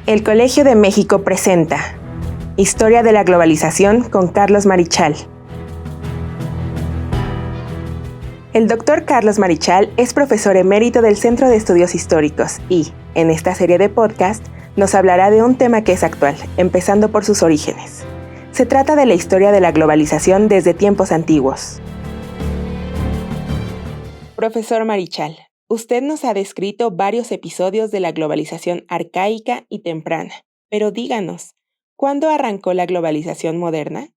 El Colegio de México presenta Historia de la Globalización con Carlos Marichal. El doctor Carlos Marichal es profesor emérito del Centro de Estudios Históricos y, en esta serie de podcast, nos hablará de un tema que es actual, empezando por sus orígenes. Se trata de la historia de la globalización desde tiempos antiguos. Profesor Marichal, usted nos ha descrito varios episodios de la globalización arcaica y temprana, pero díganos, ¿cuándo arrancó la globalización moderna?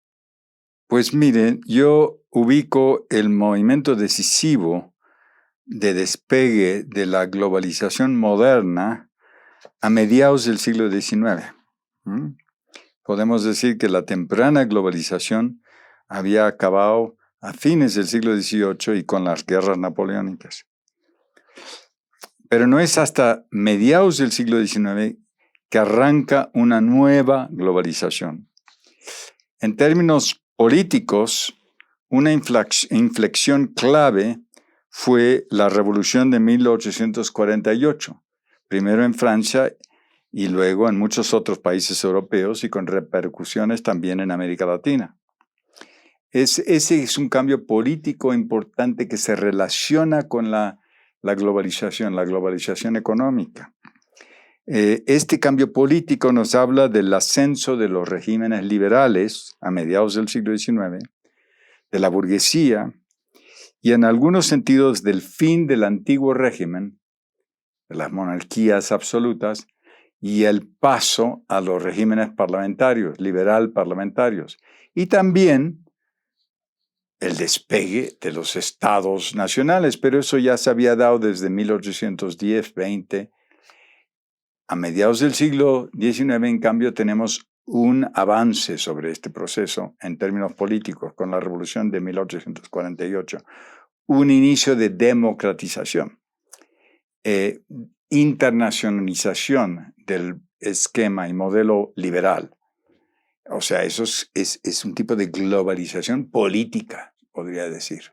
Pues miren, yo ubico el movimiento decisivo de despegue de la globalización moderna a mediados del siglo XIX. Podemos decir que la temprana globalización había acabado a fines del siglo XVIII y con las guerras napoleónicas. Pero no es hasta mediados del siglo XIX que arranca una nueva globalización. En términos políticos, una inflexión clave fue la Revolución de 1848, primero en Francia y luego en muchos otros países europeos y con repercusiones también en América Latina. Ese es un cambio político importante que se relaciona con la globalización económica. Este cambio político nos habla del ascenso de los regímenes liberales a mediados del siglo XIX, de la burguesía y en algunos sentidos del fin del antiguo régimen, de las monarquías absolutas, y el paso a los regímenes parlamentarios, liberal parlamentarios, y también el despegue de los estados nacionales, pero eso ya se había dado desde 1810-20. A mediados del siglo XIX, en cambio, tenemos un avance sobre este proceso en términos políticos con la Revolución de 1848, un inicio de democratización, internacionalización del esquema y modelo liberal. O sea, eso es un tipo de globalización política, podría decir.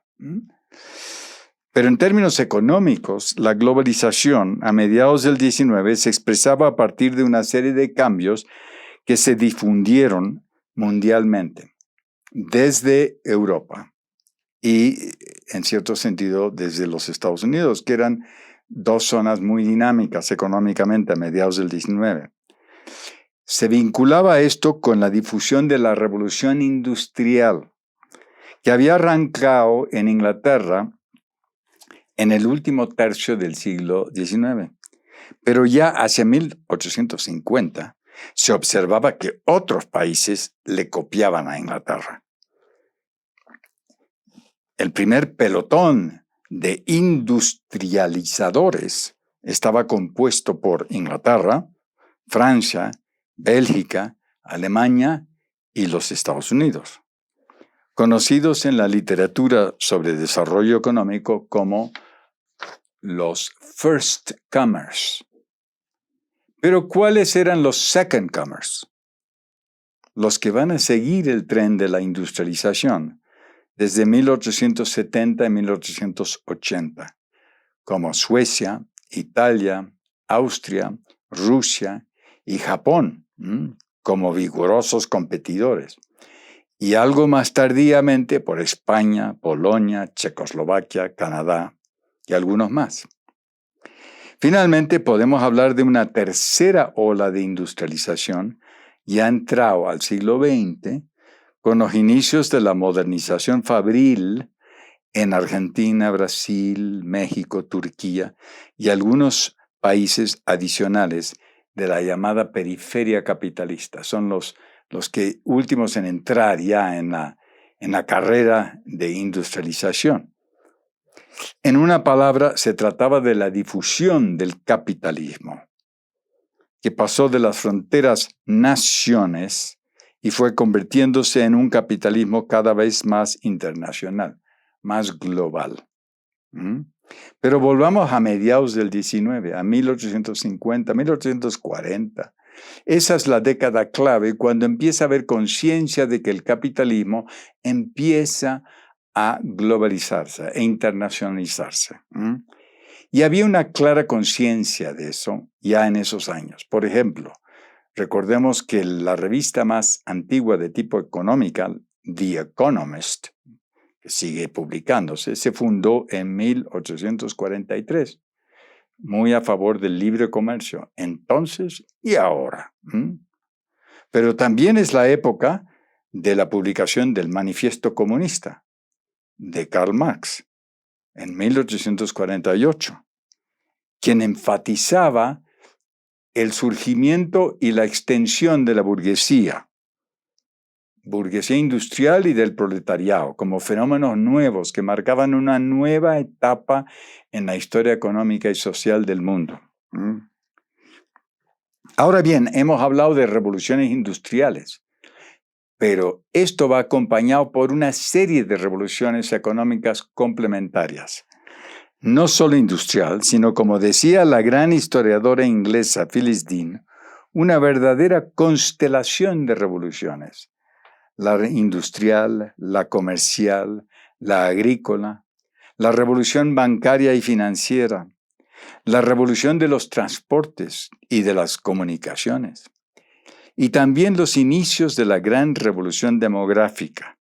Pero en términos económicos, la globalización a mediados del XIX se expresaba a partir de una serie de cambios que se difundieron mundialmente, desde Europa y, en cierto sentido, desde los Estados Unidos, que eran dos zonas muy dinámicas económicamente a mediados del XIX. Se vinculaba esto con la difusión de la revolución industrial, que había arrancado en Inglaterra en el último tercio del siglo XIX. Pero ya hacia 1850 se observaba que otros países le copiaban a Inglaterra. El primer pelotón de industrializadores estaba compuesto por Inglaterra, Francia, Bélgica, Alemania y los Estados Unidos, conocidos en la literatura sobre desarrollo económico como los first comers. Pero ¿cuáles eran los second comers? Los que van a seguir el tren de la industrialización desde 1870 y 1880, como Suecia, Italia, Austria, Rusia y Japón, como vigorosos competidores. Y algo más tardíamente por España, Polonia, Checoslovaquia, Canadá y algunos más. Finalmente, podemos hablar de una tercera ola de industrialización ya entrado al siglo XX con los inicios de la modernización fabril en Argentina, Brasil, México, Turquía y algunos países adicionales de la llamada periferia capitalista. Son los que últimos en entrar ya en la carrera de industrialización. En una palabra, se trataba de la difusión del capitalismo, que pasó de las fronteras naciones y fue convirtiéndose en un capitalismo cada vez más internacional, más global. Pero volvamos a mediados del XIX, a 1850, 1840. Esa es la década clave cuando empieza a haber conciencia de que el capitalismo empieza a globalizarse e internacionalizarse. Y había una clara conciencia de eso ya en esos años. Por ejemplo, Recordemos que la revista más antigua de tipo económica, The Economist, que sigue publicándose, se fundó en 1843, muy a favor del libre comercio, entonces y ahora. Pero también es la época de la publicación del Manifiesto Comunista de Karl Marx en 1848, quien enfatizaba el surgimiento y la extensión de la burguesía industrial y del proletariado, como fenómenos nuevos que marcaban una nueva etapa en la historia económica y social del mundo. Ahora bien, hemos hablado de revoluciones industriales, pero esto va acompañado por una serie de revoluciones económicas complementarias. No solo industrial, sino, como decía la gran historiadora inglesa Phyllis Dean, una verdadera constelación de revoluciones. La industrial, la comercial, la agrícola, la revolución bancaria y financiera, la revolución de los transportes y de las comunicaciones, y también los inicios de la gran revolución demográfica,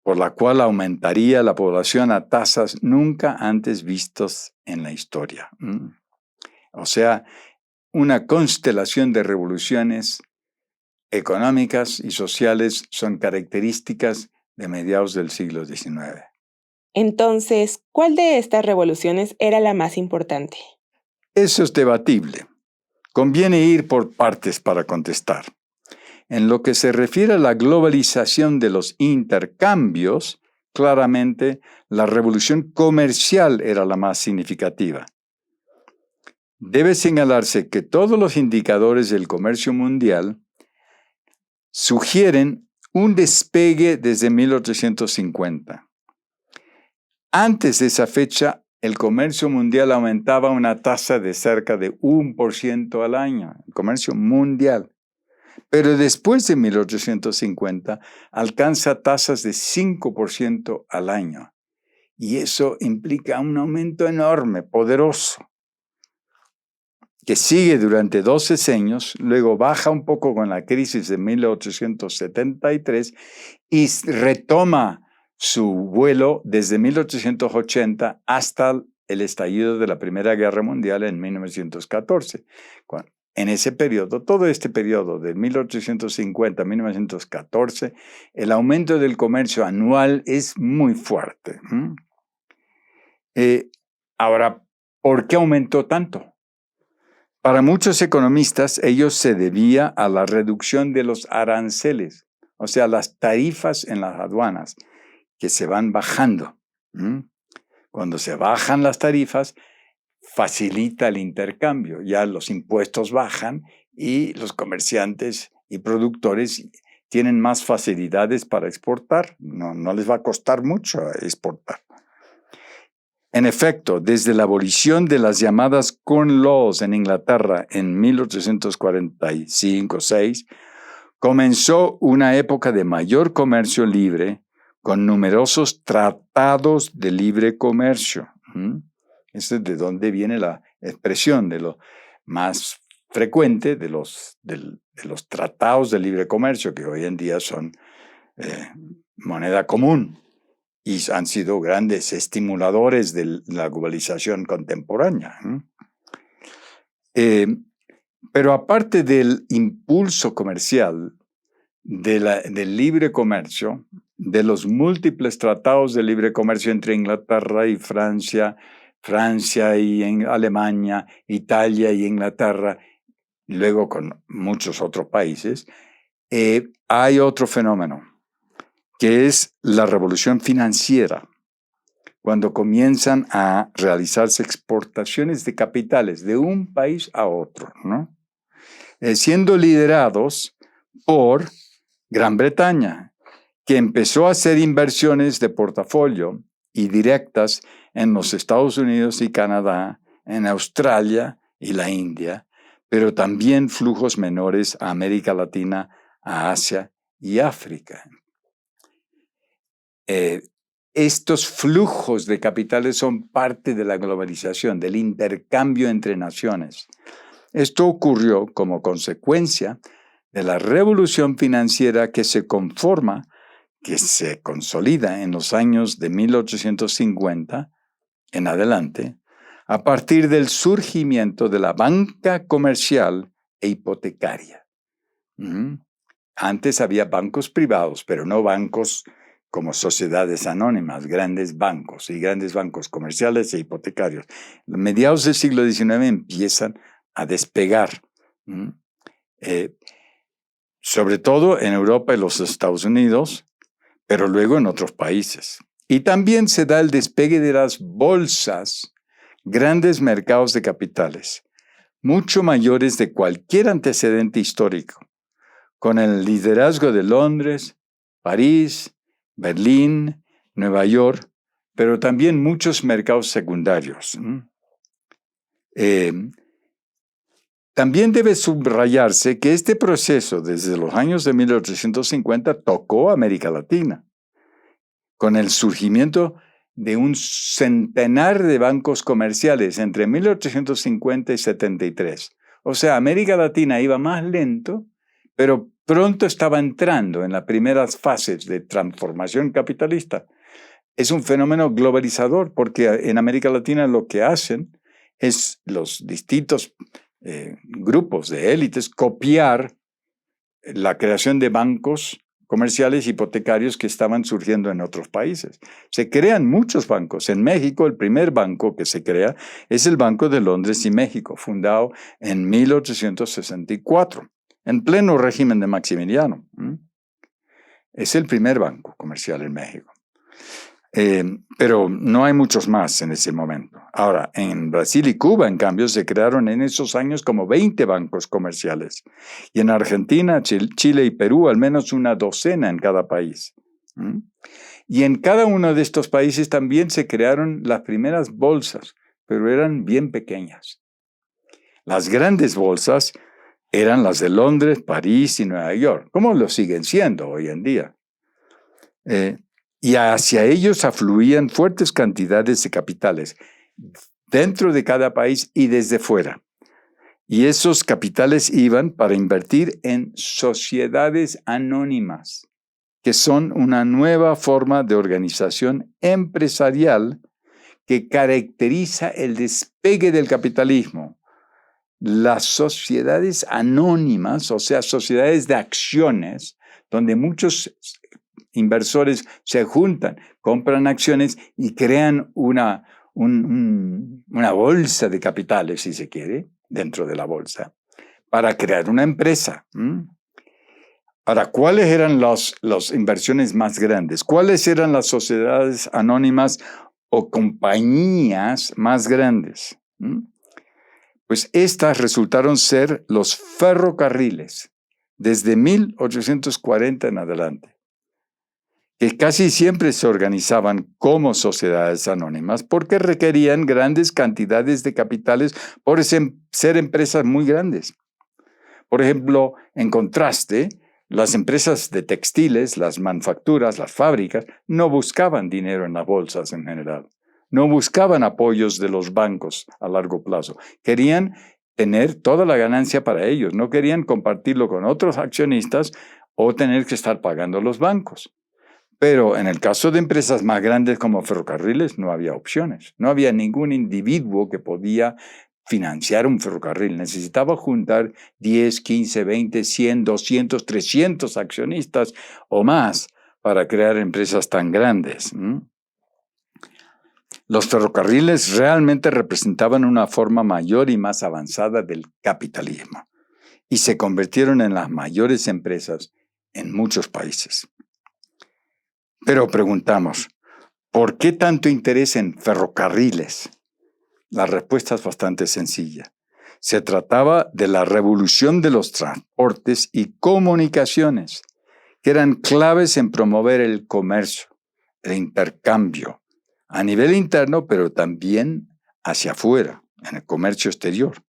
por la cual aumentaría la población a tasas nunca antes vistas en la historia. O sea, una constelación de revoluciones económicas y sociales son características de mediados del siglo XIX. Entonces, ¿cuál de estas revoluciones era la más importante? Eso es debatible. Conviene ir por partes para contestar. En lo que se refiere a la globalización de los intercambios, claramente la revolución comercial era la más significativa. Debe señalarse que todos los indicadores del comercio mundial sugieren un despegue desde 1850. Antes de esa fecha, el comercio mundial aumentaba a una tasa de cerca de 1% al año, el comercio mundial. Pero después de 1850 alcanza tasas de 5% al año. Y eso implica un aumento enorme, poderoso, que sigue durante 12 años, luego baja un poco con la crisis de 1873 y retoma su vuelo desde 1880 hasta el estallido de la Primera Guerra Mundial en 1914. En ese periodo, todo este periodo de 1850 a 1914, el aumento del comercio anual es muy fuerte. Ahora, ¿por qué aumentó tanto? Para muchos economistas, ello se debía a la reducción de los aranceles, o sea, las tarifas en las aduanas, que se van bajando. Cuando se bajan las tarifas, facilita el intercambio. Ya los impuestos bajan y los comerciantes y productores tienen más facilidades para exportar. No les va a costar mucho exportar. En efecto, desde la abolición de las llamadas Corn Laws en Inglaterra en 1845-6, comenzó una época de mayor comercio libre con numerosos tratados de libre comercio. Eso es de donde viene la expresión de lo más frecuente de los tratados de libre comercio, que hoy en día son moneda común y han sido grandes estimuladores de la globalización contemporánea. Pero aparte del impulso comercial, del libre comercio, de los múltiples tratados de libre comercio entre Inglaterra y Francia y Alemania, Italia y Inglaterra, y luego con muchos otros países, hay otro fenómeno, que es la revolución financiera, cuando comienzan a realizarse exportaciones de capitales de un país a otro, ¿no? Siendo liderados por Gran Bretaña, que empezó a hacer inversiones de portafolio y directas en los Estados Unidos y Canadá, en Australia y la India, pero también flujos menores a América Latina, a Asia y África. Estos flujos de capitales son parte de la globalización, del intercambio entre naciones. Esto ocurrió como consecuencia de la revolución financiera que se consolida en los años de 1850 en adelante, a partir del surgimiento de la banca comercial e hipotecaria. Antes había bancos privados, pero no bancos como sociedades anónimas, grandes bancos y grandes bancos comerciales e hipotecarios. A mediados del siglo XIX empiezan a despegar, sobre todo en Europa y los Estados Unidos, pero luego en otros países. Y también se da el despegue de las bolsas, grandes mercados de capitales, mucho mayores de cualquier antecedente histórico, con el liderazgo de Londres, París, Berlín, Nueva York, pero también muchos mercados secundarios. También debe subrayarse que este proceso desde los años de 1850 tocó América Latina, con el surgimiento de un centenar de bancos comerciales entre 1850 y 73. O sea, América Latina iba más lento, pero pronto estaba entrando en las primeras fases de transformación capitalista. Es un fenómeno globalizador porque en América Latina lo que hacen es los distintos grupos de élites copiar la creación de bancos comerciales hipotecarios que estaban surgiendo en otros países. Se crean muchos bancos. En México, el primer banco que se crea es el Banco de Londres y México, fundado en 1864, en pleno régimen de Maximiliano. Es el primer banco comercial en México. Pero no hay muchos más en ese momento. Ahora, en Brasil y Cuba, en cambio, se crearon en esos años como 20 bancos comerciales. Y en Argentina, Chile y Perú, al menos una docena en cada país. Y en cada uno de estos países también se crearon las primeras bolsas, pero eran bien pequeñas. Las grandes bolsas eran las de Londres, París y Nueva York, como lo siguen siendo hoy en día. Y hacia ellos afluían fuertes cantidades de capitales dentro de cada país y desde fuera. Y esos capitales iban para invertir en sociedades anónimas, que son una nueva forma de organización empresarial que caracteriza el despegue del capitalismo. Las sociedades anónimas, o sea, sociedades de acciones, donde muchos inversores se juntan, compran acciones y crean una bolsa de capitales, si se quiere, dentro de la bolsa, para crear una empresa. Ahora, ¿cuáles eran las inversiones más grandes? ¿Cuáles eran las sociedades anónimas o compañías más grandes? Pues estas resultaron ser los ferrocarriles, desde 1840 en adelante, que casi siempre se organizaban como sociedades anónimas porque requerían grandes cantidades de capitales por ser empresas muy grandes. Por ejemplo, en contraste, las empresas de textiles, las manufacturas, las fábricas, no buscaban dinero en las bolsas en general. No buscaban apoyos de los bancos a largo plazo. Querían tener toda la ganancia para ellos. No querían compartirlo con otros accionistas o tener que estar pagando los bancos. Pero en el caso de empresas más grandes como ferrocarriles no había opciones. No había ningún individuo que podía financiar un ferrocarril. Necesitaba juntar 10, 15, 20, 100, 200, 300 accionistas o más para crear empresas tan grandes. Los ferrocarriles realmente representaban una forma mayor y más avanzada del capitalismo y se convirtieron en las mayores empresas en muchos países. Pero preguntamos, ¿por qué tanto interés en ferrocarriles? La respuesta es bastante sencilla. Se trataba de la revolución de los transportes y comunicaciones, que eran claves en promover el comercio, el intercambio, a nivel interno, pero también hacia afuera, en el comercio exterior,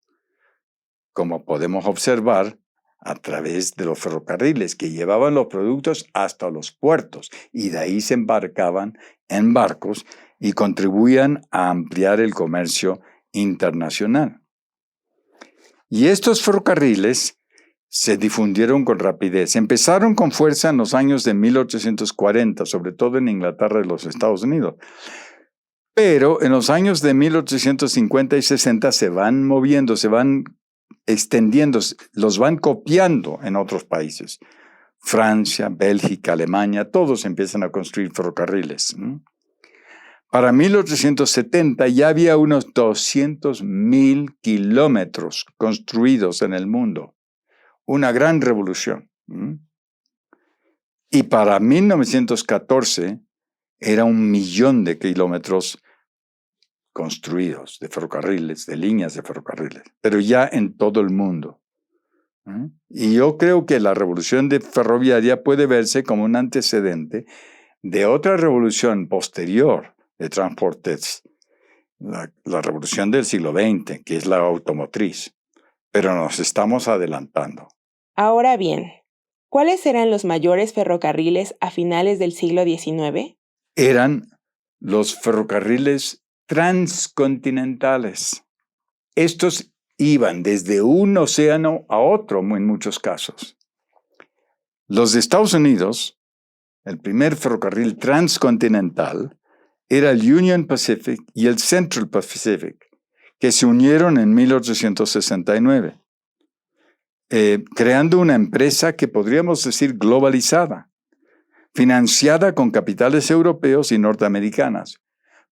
como podemos observar a través de los ferrocarriles que llevaban los productos hasta los puertos y de ahí se embarcaban en barcos y contribuían a ampliar el comercio internacional. Y estos ferrocarriles se difundieron con rapidez. Empezaron con fuerza en los años de 1840, sobre todo en Inglaterra y los Estados Unidos. Pero en los años de 1850 y 60 se van moviendo, se van extendiendo, los van copiando en otros países. Francia, Bélgica, Alemania, todos empiezan a construir ferrocarriles. Para 1870 ya había unos 200,000 kilómetros construidos en el mundo. Una gran revolución. Y para 1914 era 1,000,000 de kilómetros construidos de ferrocarriles, de líneas de ferrocarriles, pero ya en todo el mundo. Y yo creo que la revolución ferroviaria puede verse como un antecedente de otra revolución posterior de transportes, la revolución del siglo XX, que es la automotriz, pero nos estamos adelantando. Ahora bien, ¿cuáles eran los mayores ferrocarriles a finales del siglo XIX? Eran los ferrocarriles transcontinentales. Estos iban desde un océano a otro en muchos casos. Los de Estados Unidos, el primer ferrocarril transcontinental, era el Union Pacific y el Central Pacific, que se unieron en 1869, creando una empresa que podríamos decir globalizada, financiada con capitales europeos y norteamericanos,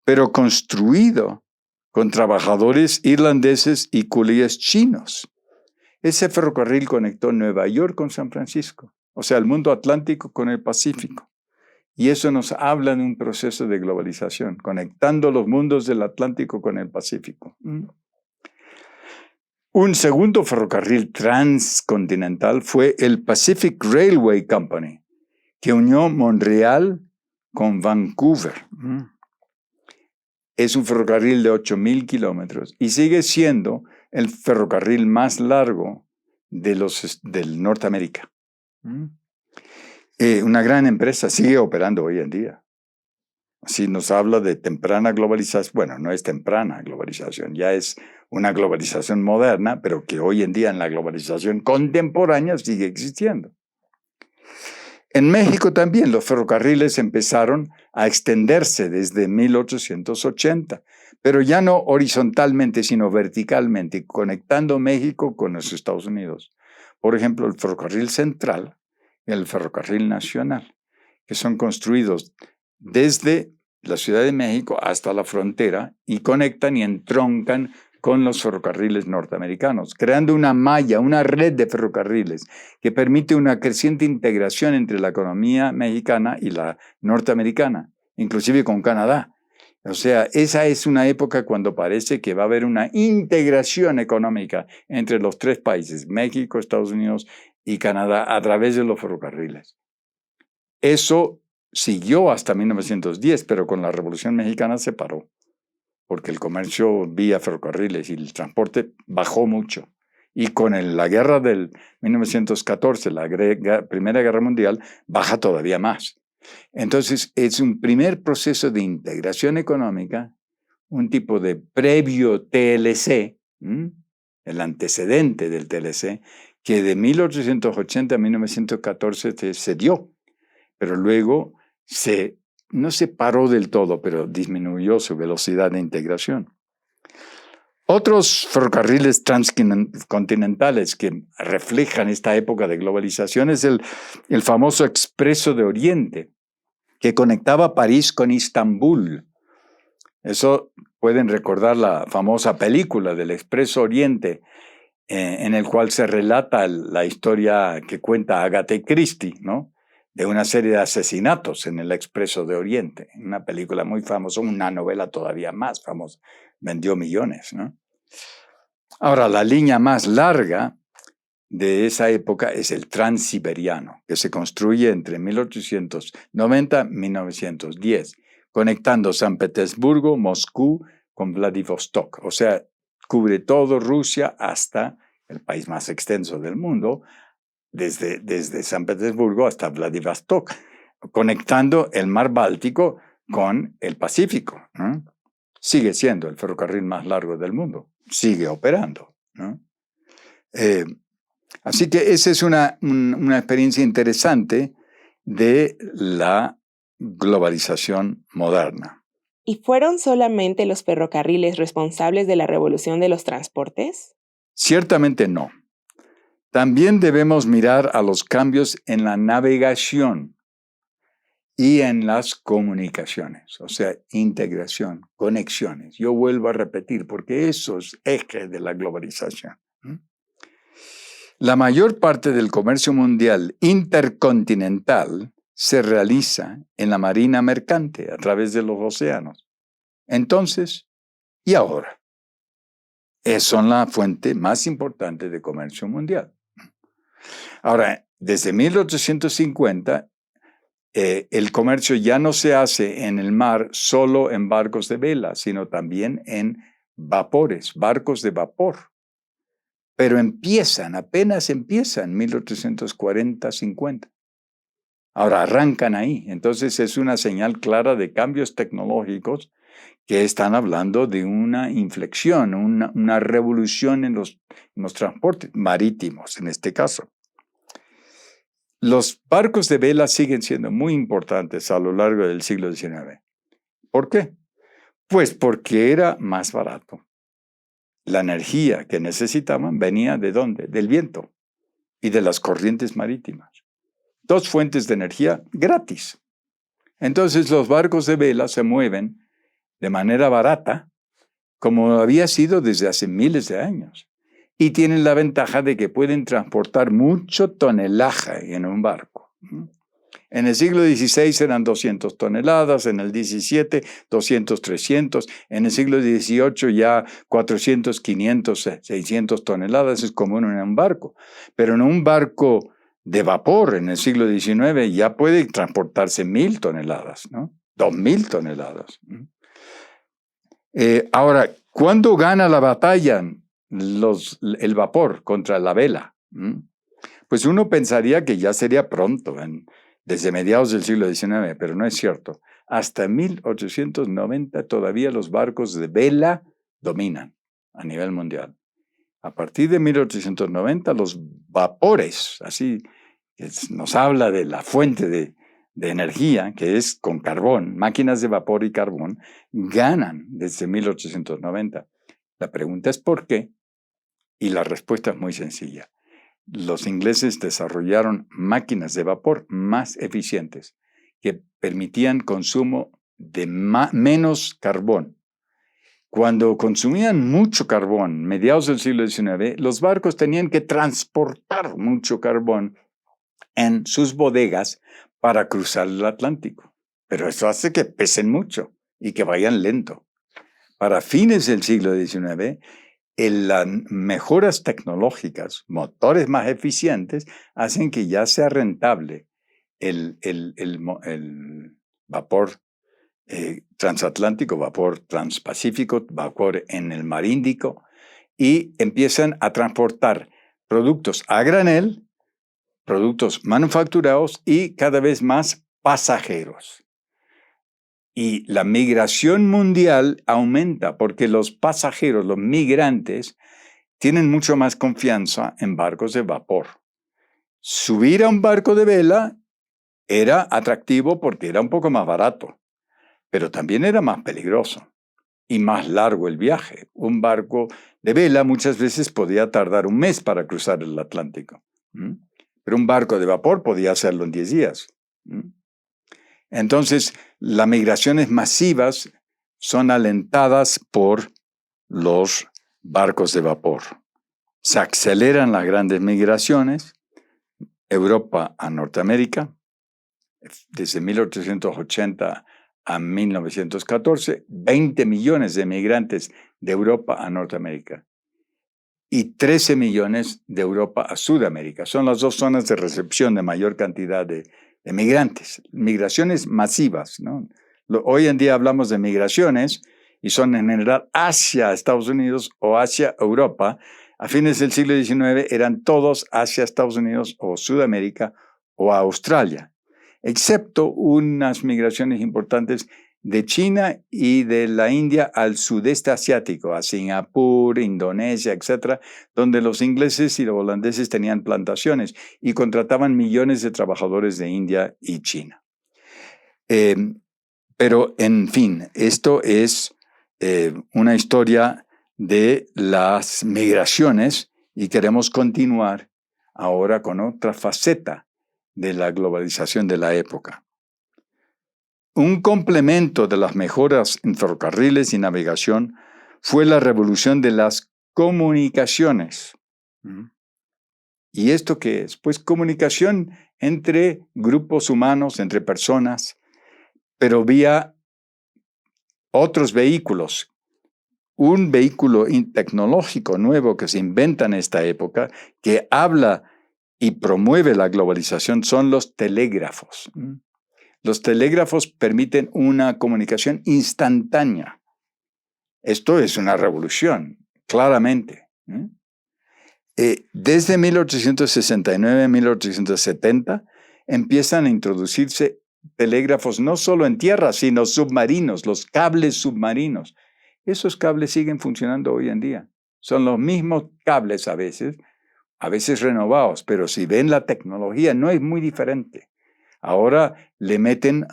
pero construido con trabajadores irlandeses y coolies chinos. Ese ferrocarril conectó Nueva York con San Francisco, o sea, el mundo atlántico con el Pacífico. Y eso nos habla de un proceso de globalización, conectando los mundos del Atlántico con el Pacífico. Un segundo ferrocarril transcontinental fue el Pacific Railway Company, que unió Montreal con Vancouver. Es un ferrocarril de 8,000 kilómetros y sigue siendo el ferrocarril más largo del Norteamérica. Una gran empresa, sigue operando hoy en día. Así nos habla de temprana globalización. Bueno, no es temprana globalización, ya es una globalización moderna, pero que hoy en día en la globalización contemporánea sigue existiendo. En México también los ferrocarriles empezaron a extenderse desde 1880, pero ya no horizontalmente, sino verticalmente, conectando México con los Estados Unidos. Por ejemplo, el ferrocarril central y el ferrocarril nacional, que son construidos desde la Ciudad de México hasta la frontera y conectan y entroncan con los ferrocarriles norteamericanos, creando una malla, una red de ferrocarriles que permite una creciente integración entre la economía mexicana y la norteamericana, inclusive con Canadá. O sea, esa es una época cuando parece que va a haber una integración económica entre los tres países, México, Estados Unidos y Canadá, a través de los ferrocarriles. Eso siguió hasta 1910, pero con la Revolución Mexicana se paró, porque el comercio vía ferrocarriles y el transporte bajó mucho. Y con la guerra del 1914, la Primera Guerra Mundial, baja todavía más. Entonces, es un primer proceso de integración económica, un tipo de previo TLC, el antecedente del TLC, que de 1880 a 1914 se dio, pero luego no se paró del todo, pero disminuyó su velocidad de integración. Otros ferrocarriles transcontinentales que reflejan esta época de globalización es el famoso Expreso de Oriente, que conectaba París con Istambul. Eso pueden recordar la famosa película del Expreso Oriente, en el cual se relata la historia que cuenta Agatha Christie, ¿no?, de una serie de asesinatos en el Expreso de Oriente. Una película muy famosa, una novela todavía más famosa. Vendió millones, ¿no? Ahora, la línea más larga de esa época es el Transiberiano, que se construye entre 1890 y 1910, conectando San Petersburgo, Moscú con Vladivostok. O sea, cubre todo Rusia hasta el país más extenso del mundo, desde San Petersburgo hasta Vladivostok, conectando el mar Báltico con el Pacífico, ¿no? Sigue siendo el ferrocarril más largo del mundo, sigue operando, ¿no? Así que esa es una experiencia interesante de la globalización moderna. ¿Y fueron solamente los ferrocarriles responsables de la revolución de los transportes? Ciertamente no. También debemos mirar a los cambios en la navegación y en las comunicaciones, o sea, integración, conexiones. Yo vuelvo a repetir, porque eso es eje de la globalización. La mayor parte del comercio mundial intercontinental se realiza en la marina mercante a través de los océanos. Entonces, ¿y ahora? Son la fuente más importante de comercio mundial. Ahora, desde 1850, el comercio ya no se hace en el mar solo en barcos de vela, sino también en vapores, barcos de vapor. Pero apenas empiezan, 1840-50. Ahora arrancan ahí. Entonces es una señal clara de cambios tecnológicos que están hablando de una inflexión, una revolución en los transportes marítimos, en este caso. Los barcos de vela siguen siendo muy importantes a lo largo del siglo XIX. ¿Por qué? Pues porque era más barato. La energía que necesitaban venía ¿de dónde? Del viento y de las corrientes marítimas. Dos fuentes de energía gratis. Entonces los barcos de vela se mueven de manera barata, como había sido desde hace miles de años. Y tienen la ventaja de que pueden transportar mucho tonelaje en un barco. En el siglo XVI eran 200 toneladas, en el XVII 200, 300, en el siglo XVIII ya 400, 500, 600 toneladas es común en un barco. Pero en un barco de vapor en el siglo XIX ya puede transportarse 1,000 toneladas, ¿no? 2,000 toneladas. Ahora, ¿cuándo gana la batalla el vapor contra la vela? Pues uno pensaría que ya sería pronto, desde mediados del siglo XIX, pero no es cierto. Hasta 1890 todavía los barcos de vela dominan a nivel mundial. A partir de 1890 los vapores, así nos habla de la fuente de energía, que es con carbón, máquinas de vapor y carbón, ganan desde 1890. La pregunta es ¿por qué? Y la respuesta es muy sencilla. Los ingleses desarrollaron máquinas de vapor más eficientes que permitían consumo de menos carbón. Cuando consumían mucho carbón, mediados del siglo XIX, los barcos tenían que transportar mucho carbón en sus bodegas para cruzar el Atlántico. Pero eso hace que pesen mucho y que vayan lento. Para fines del siglo XIX, las mejoras tecnológicas, motores más eficientes, hacen que ya sea rentable el vapor transatlántico, vapor transpacífico, vapor en el mar Índico, y empiezan a transportar productos a granel, productos manufacturados y cada vez más pasajeros. Y la migración mundial aumenta porque los pasajeros, los migrantes, tienen mucho más confianza en barcos de vapor. Subir a un barco de vela era atractivo porque era un poco más barato, pero también era más peligroso y más largo el viaje. Un barco de vela muchas veces podía tardar 1 mes para cruzar el Atlántico, pero un barco de vapor podía hacerlo en 10 días. Entonces, las migraciones masivas son alentadas por los barcos de vapor. Se aceleran las grandes migraciones, Europa a Norteamérica, desde 1880 a 1914, 20 millones de migrantes de Europa a Norteamérica y 13 millones de Europa a Sudamérica. Son las dos zonas de recepción de mayor cantidad de migrantes, migraciones masivas, ¿no? Hoy en día hablamos de migraciones y son en general hacia Estados Unidos o hacia Europa. A fines del siglo XIX eran todos hacia Estados Unidos o Sudamérica o Australia, excepto unas migraciones importantes de China y de la India al sudeste asiático, a Singapur, Indonesia, etcétera, donde los ingleses y los holandeses tenían plantaciones y contrataban millones de trabajadores de India y China. Pero, en fin, esto es una historia de las migraciones y queremos continuar ahora con otra faceta de la globalización de la época. Un complemento de las mejoras en ferrocarriles y navegación fue la revolución de las comunicaciones. ¿Y esto qué es? Pues comunicación entre grupos humanos, entre personas, pero vía otros vehículos. Un vehículo tecnológico nuevo que se inventa en esta época, que habla y promueve la globalización, son los telégrafos. Los telégrafos permiten una comunicación instantánea. Esto es una revolución, claramente. Desde 1869 1870 empiezan a introducirse telégrafos no solo en tierra, sino submarinos, los cables submarinos. Esos cables siguen funcionando hoy en día. Son los mismos cables a veces renovados, pero si ven la tecnología no es muy diferente. Ahora le meten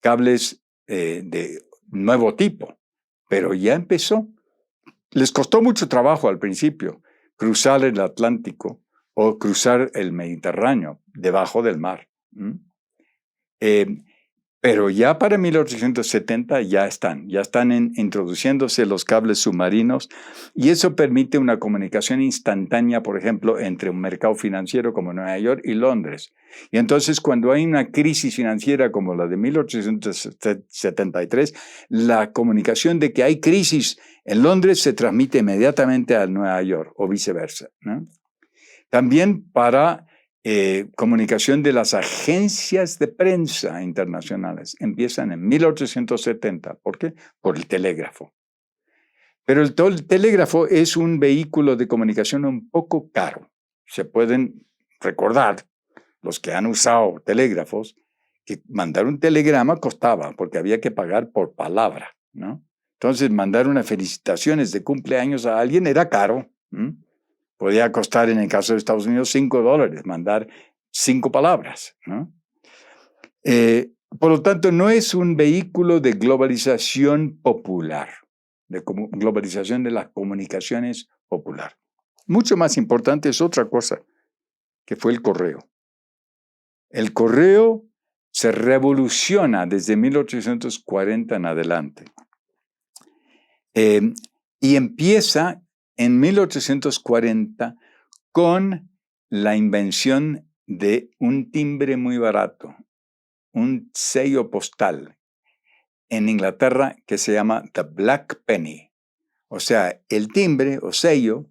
cables de nuevo tipo, pero ya empezó. Les costó mucho trabajo al principio cruzar el Atlántico o cruzar el Mediterráneo debajo del mar. Pero ya para 1870 ya están introduciéndose los cables submarinos y eso permite una comunicación instantánea, por ejemplo, entre un mercado financiero como Nueva York y Londres. Y entonces cuando hay una crisis financiera como la de 1873, la comunicación de que hay crisis en Londres se transmite inmediatamente a Nueva York o viceversa, ¿no? También para comunicación de las agencias de prensa internacionales. Empiezan en 1870. ¿Por qué? Por el telégrafo. Pero el telégrafo es un vehículo de comunicación un poco caro. Se pueden recordar, los que han usado telégrafos, que mandar un telegrama costaba, porque había que pagar por palabra, ¿no? Entonces, mandar unas felicitaciones de cumpleaños a alguien era caro. Podía costar, en el caso de Estados Unidos, $5 mandar 5 palabras, ¿no? Por lo tanto, no es un vehículo de globalización popular, de globalización de las comunicaciones popular. Mucho más importante es otra cosa, que fue el correo. El correo se revoluciona desde 1840 en adelante. Y empieza en 1840 con la invención de un timbre muy barato, un sello postal en Inglaterra que se llama The Black Penny. O sea, el timbre o sello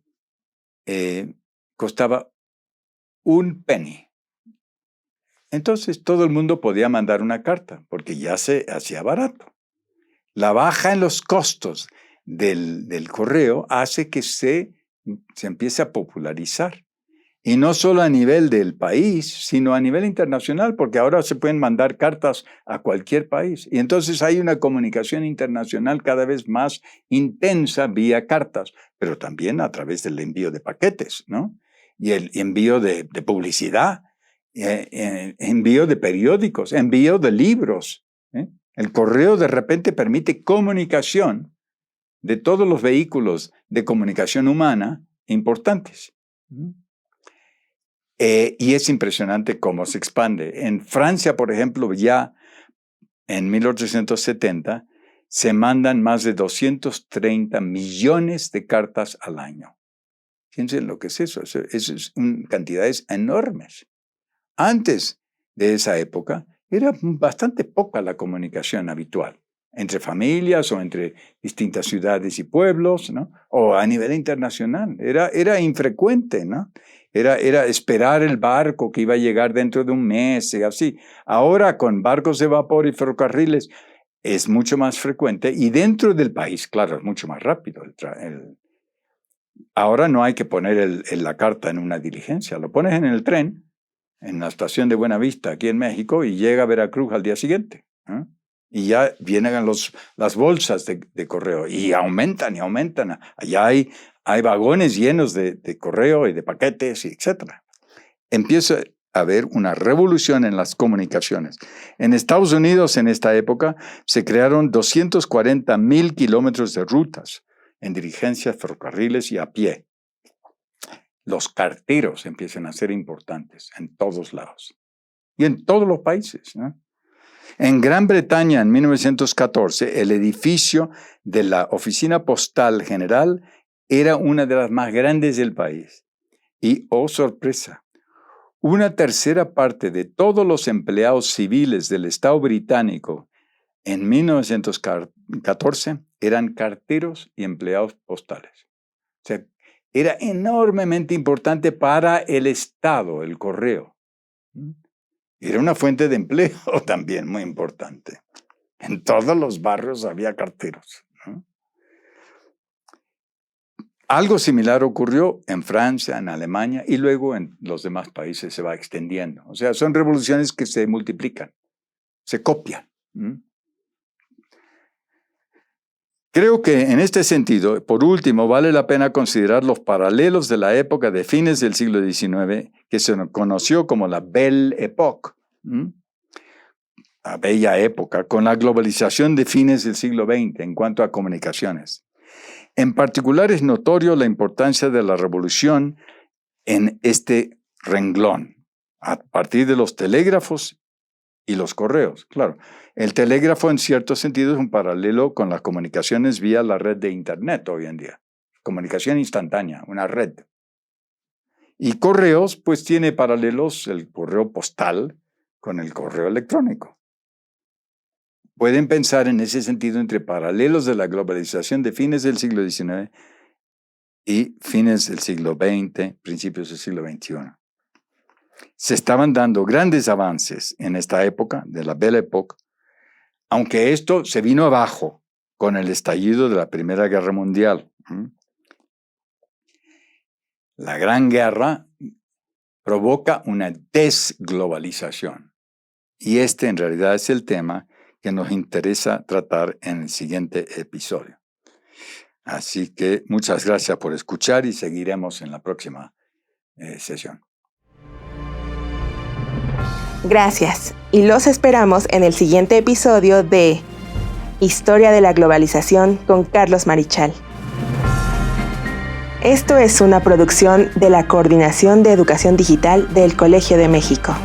costaba un penny. Entonces todo el mundo podía mandar una carta porque ya se hacía barato. La baja en los costos del correo hace que se empiece a popularizar. Y no solo a nivel del país, sino a nivel internacional, porque ahora se pueden mandar cartas a cualquier país. Y entonces hay una comunicación internacional cada vez más intensa vía cartas, pero también a través del envío de paquetes, ¿no? Y el envío de publicidad, envío de periódicos, envío de libros. El correo de repente permite comunicación de todos los vehículos de comunicación humana importantes. Y es impresionante cómo se expande. En Francia, por ejemplo, ya en 1870 se mandan más de 230 millones de cartas al año. Fíjense lo que es eso. Eso es cantidades enormes. Antes de esa época era bastante poca la comunicación habitual entre familias o entre distintas ciudades y pueblos, ¿no? O a nivel internacional. Era infrecuente, ¿no? Era esperar el barco que iba a llegar dentro de un mes y así. Ahora con barcos de vapor y ferrocarriles es mucho más frecuente y dentro del país, claro, es mucho más rápido. Ahora no hay que poner la carta en una diligencia, lo pones en el tren, en la estación de Buenavista, aquí en México, y llega a Veracruz al día siguiente, ¿eh? Y ya vienen las bolsas de correo y aumentan y aumentan. Allá hay vagones llenos de correo y de paquetes, etc. Empieza a haber una revolución en las comunicaciones. En Estados Unidos, en esta época, se crearon 240,000 kilómetros de rutas en dirigencias, ferrocarriles y a pie. Los carteros empiezan a ser importantes en todos lados y en todos los países, ¿no? En Gran Bretaña, en 1914, el edificio de la Oficina Postal General era una de las más grandes del país. Y, oh sorpresa, una tercera parte de todos los empleados civiles del Estado británico en 1914 eran carteros y empleados postales. O sea, era enormemente importante para el Estado, el correo. Era una fuente de empleo también muy importante. En todos los barrios había carteros, ¿no? Algo similar ocurrió en Francia, en Alemania y luego en los demás países se va extendiendo. O sea, son revoluciones que se multiplican, se copian. Creo que en este sentido, por último, vale la pena considerar los paralelos de la época de fines del siglo XIX, que se conoció como la Belle Époque, la bella época, con la globalización de fines del siglo XX en cuanto a comunicaciones. En particular es notorio la importancia de la revolución en este renglón, a partir de los telégrafos y los correos. Claro, el telégrafo en cierto sentido es un paralelo con las comunicaciones vía la red de Internet hoy en día. Comunicación instantánea, una red. Y correos, pues tiene paralelos el correo postal con el correo electrónico. Pueden pensar en ese sentido entre paralelos de la globalización de fines del siglo XIX y fines del siglo XX, principios del siglo XXI. Se estaban dando grandes avances en esta época de la Belle Époque, aunque esto se vino abajo con el estallido de la Primera Guerra Mundial. La Gran Guerra provoca una desglobalización y este en realidad es el tema que nos interesa tratar en el siguiente episodio. Así que muchas gracias por escuchar y seguiremos en la próxima sesión. Gracias, y los esperamos en el siguiente episodio de Historia de la Globalización con Carlos Marichal. Esto es una producción de la Coordinación de Educación Digital del Colegio de México.